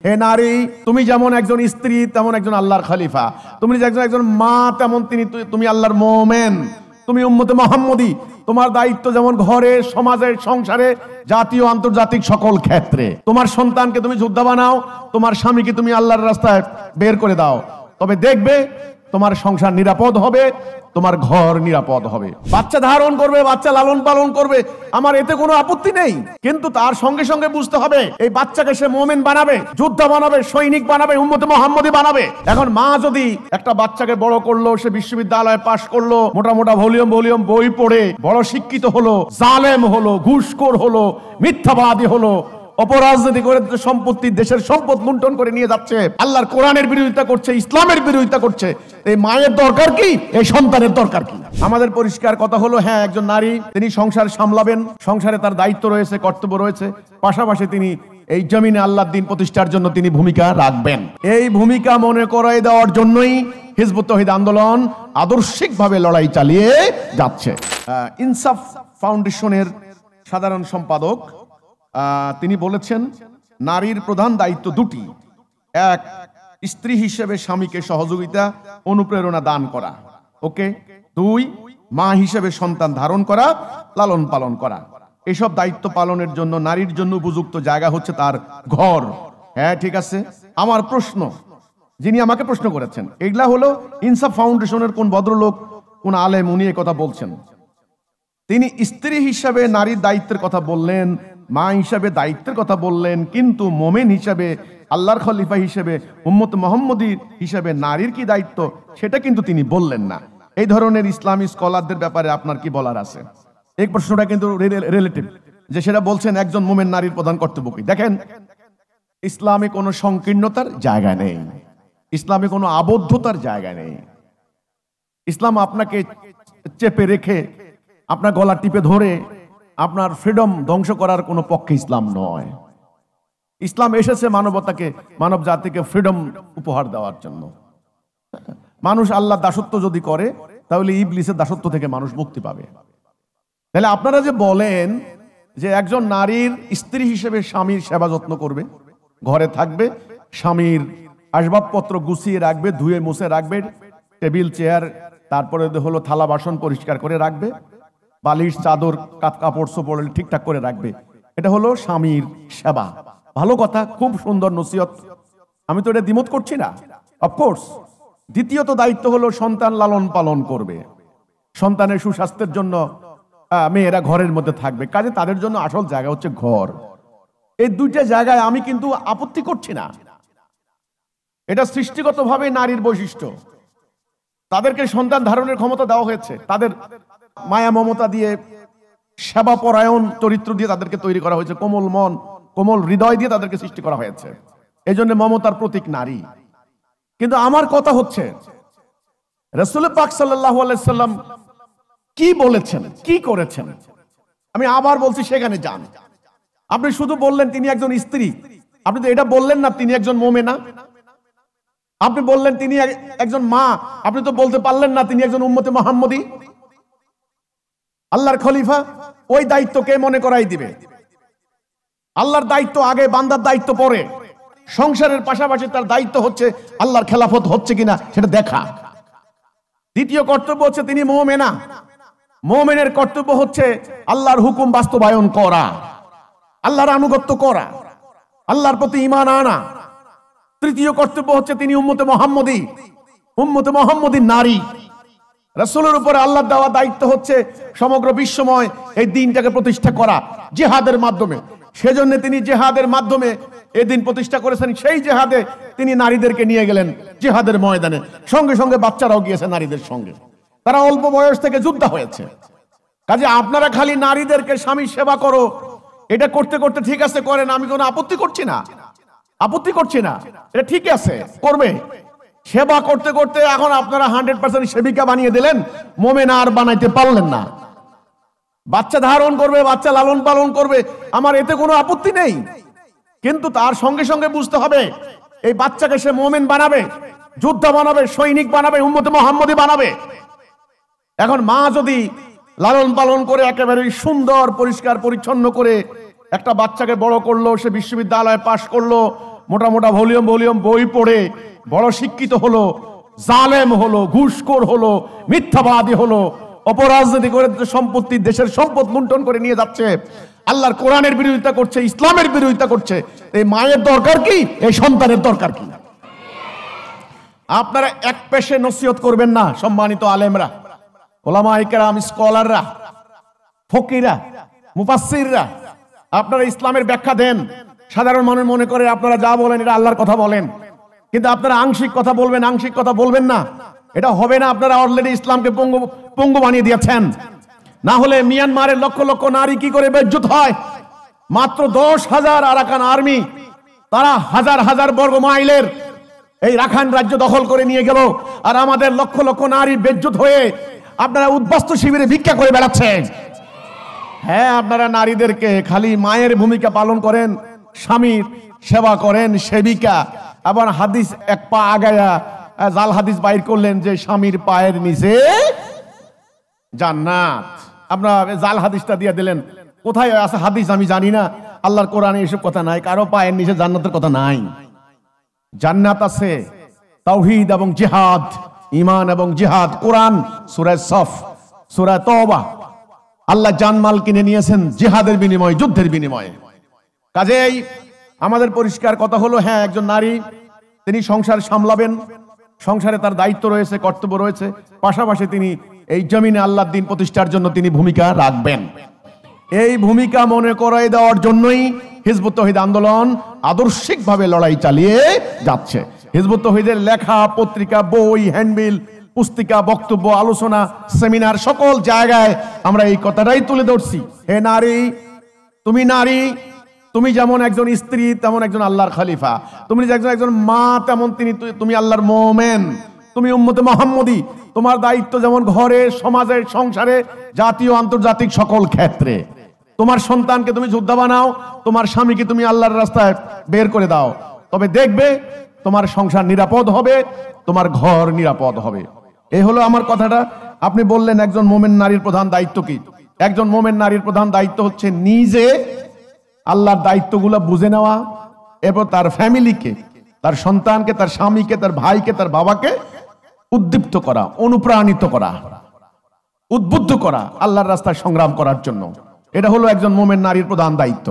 হে নারী, তুমি যেমন একজন স্ত্রী তেমন একজন আল্লাহর খলিফা, তুমি একজন মা তেমন তুমি আল্লাহর মোমেন, তুমি উম্মতে মুহাম্মদী। তোমার দায়িত্ব যেমন ঘরে, সমাজে, সংসারে, জাতীয় আন্তর্জাতিক সকল ক্ষেত্রে। তোমার সন্তানকে তুমি যোদ্ধা বানাও, তোমার স্বামীকে তুমি আল্লাহর রাস্তায় বের করে দাও, তবে দেখবে তোমার সংসার নিরাপদ হবে, তোমার ঘর নিরাপদ হবে। বাচ্চা ধারণ করবে, বাচ্চা লালন পালন করবে, আমার এতে কোনো আপত্তি নেই, কিন্তু তার সঙ্গে সঙ্গে বুঝতে হবে এই বাচ্চাকে সে মুমিন বানাবে, যোদ্ধা বানাবে, সৈনিক বানাবে, উম্মতে মুহাম্মদী বানাবে। এখন মা যদি একটা বাচ্চাকে বড় করলো, সে বিশ্ববিদ্যালয়ে পাশ করলো, মোটা মোটা ভলিউম বই পড়ে বড় শিক্ষিত হলো, জালেম হলো, ঘুষখোর হলো, মিথ্যাবাদী হলো, অপরাজনীতি করে সম্পত্তি, দেশের সম্পদ লুণ্ঠন করে নিয়ে যাচ্ছে, আল্লাহর কোরআনের বিরোধিতা করছে, ইসলামের বিরোধিতা করছে, এই মায়ের দরকার কি, এই সন্তানের দরকার কি? আমাদের পরিষ্কার কথা হলো, হ্যাঁ, একজন নারী তিনি সংসার সামলাবেন, সংসারে তার দায়িত্ব রয়েছে, কর্তব্য রয়েছে, পাশাপাশি তিনি এই জমিনে আল্লাহর দ্বীন প্রতিষ্ঠার জন্য তিনি ভূমিকা রাখবেন। এই ভূমিকা মনে করাই দেওয়ার জন্যই হিজবুত তাওহীদ আন্দোলন আদর্শিকভাবে লড়াই চালিয়ে যাচ্ছে। ইনসাফ ফাউন্ডেশনের সাধারণ সম্পাদক তিনি বলেছেন, নারীর প্রধান দায়িত্ব দুটি: এক, স্ত্রী হিসেবে স্বামীকে সহযোগিতা, অনুপ্রেরণা দান করা, ওকে। দুই, মা হিসেবে সন্তান ধারণ করা, লালন পালন করা। এসব দায়িত্ব পালনের জন্য নারীর জন্য উপযুক্ত জায়গা হচ্ছে তার ঘর। হ্যাঁ, ঠিক আছে। আমার প্রশ্ন, যিনি আমাকে প্রশ্ন করেছেন, এগুলা হলো ইনসাফ ফাউন্ডেশনের কোন ভদ্রলোক, কোন আলেম, উনি কথা বলছেন। তিনি স্ত্রী হিসাবে নারীর দায়িত্বের কথা বললেন, মা হিসাবে দায়িত্বের কথা বললেন, কিন্তু মোমেন হিসাবে, আল্লাহর খলিফা হিসেবে, উম্মত মুহাম্মদী হিসাবে নারীর কি দায়িত্ব সেটা কিন্তু তিনি বললেন না। এই ধরনের ইসলামী স্কলারদের ব্যাপারে আপনার কি বলার আছে? এই প্রশ্নটা কিন্তু রিলেটিভ, যে সেটা বলছেন একজন মোমেন নারীর প্রধান কর্তব্য কি। দেখেন, ইসলামে কোনো সংকীর্ণতার জায়গা নেই, ইসলামে কোনো আবদ্ধতার জায়গা নেই। ইসলাম আপনাকে চেপে রেখে, আপনার গলা টিপে ধরে আপনার ফ্রিডম ধ্বংস করার কোনো পক্ষে ইসলাম নয়। ইসলাম এসেছে মানবতাকে, মানব জাতিকে ফ্রিডম উপহার দেওয়ার জন্য। মানুষ আল্লাহ দাসত্ব যদি করে, তাহলে ইবলিসের দাসত্ব থেকে মানুষ মুক্তি পাবে। তাহলে আপনারা যে বলেন যে একজন নারীর স্ত্রী হিসেবে স্বামীর সেবা যত্ন করবে, ঘরে থাকবে, স্বামীর আসবাবপত্র গুছিয়ে রাখবে, ধুয়ে মুছে রাখবে, টেবিল চেয়ার, তারপরে হলো থালা বাসন পরিষ্কার করে রাখবে, বালিশ চাদর কাপড় চোপড় ঠিকঠাক করে রাখবে, এটা হলো স্বামীর সেবা। ভালো কথা, খুব সুন্দর নসিহত, আমি তো এটা দ্বিমত করছি না, অফকোর্স। দ্বিতীয়ত দায়িত্ব হলো সন্তান লালন পালন করবে, সন্তানের সুস্বাস্থ্যের জন্য মেয়েরা ঘরের মধ্যে থাকবে, কাজে তাদের জন্য আসল জায়গা হচ্ছে ঘর। এই দুইটা জায়গায় আমি কিন্তু আপত্তি করছি না, এটা সৃষ্টিগতভাবে নারীর বৈশিষ্ট্য। তাদেরকে সন্তান ধারণের ক্ষমতা দেওয়া হয়েছে, তাদের মায়া মমতা দিয়ে, সেবা পরায়ণ চরিত্র দিয়ে তাদেরকে তৈরি করা হয়েছে, কোমল মন, কোমল হৃদয় দিয়ে তাদেরকে সৃষ্টি করা হয়েছে, এই জন্য মমতার প্রতীক নারী। কিন্তু আমার কথা হচ্ছে, রাসূল পাক সাল্লাল্লাহু আলাইহি সাল্লাম কি বলেছেন, কি করেছেন, আমি আবার বলছি, সেখানে যান। আপনি শুধু বললেন তিনি একজন স্ত্রী, আপনি তো এটা বললেন না তিনি একজন মুমিনা। আপনি বললেন তিনি একজন মা, আপনি তো বলতে পারলেন না তিনি একজন উম্মতে মুহাম্মদী, আল্লাহর খলিফা। ওই দায়িত্ব কে মনে করাই দিবে? আল্লাহর দায়িত্ব আগে, বান্দার দায়িত্ব পরে। সংসারের পাশাপাশি তার দায়িত্ব হচ্ছে আল্লাহর খেলাফত হচ্ছে কিনা সেটা দেখা। দ্বিতীয় কর্তব্য হচ্ছে তিনি মুমিনা, মুমিনের কর্তব্য হচ্ছে আল্লাহর হুকুম বাস্তবায়ন করা, আল্লাহর আনুগত্য করা, আল্লাহর প্রতি ঈমান আনা। তৃতীয় কর্তব্য হচ্ছে তিনি উম্মতে মুহাম্মদী, উম্মতে মুহাম্মদী নারী। রাসূলের উপরে আল্লাহর দেওয়া দায়িত্ব হচ্ছে সমগ্র বিশ্বময় এই দ্বীনটাকে প্রতিষ্ঠা করা জিহাদের মাধ্যমে। সেজন্য তিনি জিহাদের মাধ্যমে এই দ্বীন প্রতিষ্ঠা করেছেন। সেই জিহাদে তিনি নারীদেরকে নিয়ে গেলেন জিহাদের ময়দানে, সঙ্গে সঙ্গে বাচ্চারাও গিয়েছে নারীদের সঙ্গে, তারা অল্প বয়স থেকে যোদ্ধা হয়েছে। কাজে আপনারা খালি নারীদেরকে স্বামীর সেবা করো, এটা করতে করতে ঠিক আছে করেন, আমি কোনো আপত্তি করছি না, আপত্তি করছি না, এটা ঠিক আছে করবে। সেবা করতে করতে এখন আপনারা 100% সেবিকা বানিয়ে দিলেন, মোমেনা আর বানাইতে পারলেন না। বাচ্চা ধারণ করবে, বাচ্চা লালন পালন করবে, আমার এতে কোনো আপত্তি নেই, কিন্তু তার সঙ্গে সঙ্গে বুঝতে হবে এই বাচ্চাকে সে মোমেন বানাবে, যোদ্ধা বানাবে, সৈনিক বানাবে, উম্মতে মুহাম্মদী বানাবে। এখন মা যদি লালন পালন করে একেবারে সুন্দর পরিষ্কার পরিচ্ছন্ন করে একটা বাচ্চাকে বড় করলো, সে বিশ্ববিদ্যালয়ে পাশ করলো, মোটা মোটা ভলিউম ভলিউম বই পড়ে বড় শিক্ষিত হলো, জালেম হলো, ঘুষখোর হলো, মিথ্যাবাদী হলো, অপরাজনীতি করে সম্পত্তি, দেশের সম্পদ লুণ্ঠন করে নিয়ে যাচ্ছে, আল্লাহর কোরআনের বিরোধিতা করছে, ইসলামের বিরোধিতা করছে। এই মায়ের দরকার কি? এই সন্তানের দরকার কি? আপনারা এক পেশে নসিহত করবেন না, সম্মানিত আলেমরা, ওলামায়ে কেরাম, স্কলাররা, ফকিরা, মুফাসসিররা, আপনারা ইসলামের ব্যাখ্যা দেন। সাধারণ মানুষ মনে করে আপনারা যা বলেন এটা আল্লাহর কথা বলেন, কিন্তু আপনারা আংশিক কথা বলবেন, আংশিক কথা বলবেন না, এটা হবে না। আপনারা অলরেডি ইসলামকে পঙ্গু বানিয়ে দিয়েছেন। না হলে মিয়ানমারের লক্ষ লক্ষ নারী কি করে বেজ্জত হয়? মাত্র 10,000 আরাকান আর্মি, তারা হাজার হাজার বর্গ মাইলের এই রাখাইন রাজ্য দখল করে নিয়ে গেল, আর আমাদের লক্ষ লক্ষ নারী বেজ্জত হয়ে আপনারা উদ্বাস্তু শিবিরে ভিক্ষা করে বেড়াচ্ছেন। হ্যাঁ, আপনারা নারীদেরকে খালি মায়ের ভূমিকা পালন করেন, স্বামীর সেবা করেন, সেবিকা। আবার হাদিস এক পা আগায়া জাল হাদিস বাইর করলেন যে স্বামীর পায়ের নিচে জান্নাত। আপনারা জাল হাদিসটা দিয়ে দিলেন। কোথায় আছে হাদিস আমি জানি না, আল্লাহর কোরআনে এসব কথা নাই, কারো পায়ের নিচে জান্নাতের কথা নাই। জান্নাত আছে তাওহীদ এবং জিহাদ, ঈমান এবং জিহাদ। কোরআন সূরা সফ, সূরা তওবা, আল্লাহ জানমাল কিনে নিয়েছেন জিহাদের বিনিময়ে, যুদ্ধের বিনিময়ে। কাজেই আমাদের পরিষ্কার কথা হলো, হ্যাঁ, একজন নারী তিনি সংসার সামলাবেন, সংসারে তার দায়িত্ব রয়েছে, কর্তব্য রয়েছে, পাশাপাশি তিনি এই জমিনে আল্লাহর দ্বীন প্রতিষ্ঠার জন্য তিনি ভূমিকা রাখবেন। এই ভূমিকা মনে করাই দেওয়ার জন্যই হিজবুত তৌহিদ আন্দোলন আদর্শিকভাবে লড়াই চালিয়ে যাচ্ছে। হিজবুত তৌহিদের লেখা, পত্রিকা, বই, হ্যান্ডবিল, পুস্তিকা, বক্তব্য, আলোচনা, সেমিনার, সকল জায়গায় আমরা এই কথাটাই তুলে ধরছি। হে নারী, তুমি নারী, তুমি যেমন একজন স্ত্রী তেমন একজন আল্লাহর খলিফা, তুমি একজন মা তেমন তুমি আল্লাহর মোমেন, তুমি উম্মতে মুহাম্মদী। তোমার দায়িত্ব যেমন ঘরে, সমাজে, সংসারে, জাতীয় আন্তর্জাতিক সকল ক্ষেত্রে। তোমার সন্তানকে তুমি যোদ্ধা বানাও, তোমার স্বামীকে তুমি আল্লাহর রাস্তায় বের করে দাও, তবে দেখবে তোমার সংসার নিরাপদ হবে, তোমার ঘর নিরাপদ হবে। এই হলো আমার কথাটা। আপনি বললেন একজন মোমেন নারীর প্রধান দায়িত্ব কি? একজন মোমেন নারীর প্রধান দায়িত্ব হচ্ছে নিজে আল্লাহর দায়িত্বগুলো বুঝে নেওয়া, এবং তার ফ্যামিলিকে, তার সন্তানকে, তার স্বামীকে, তার ভাইকে, তার বাবাকে উদ্দীপ্ত করা, অনুপ্রাণিত করা, উদ্বুদ্ধ করা আল্লাহর রাস্তায় সংগ্রাম করার জন্য। এটা হলো একজন মোমেন নারীর প্রধান দায়িত্ব।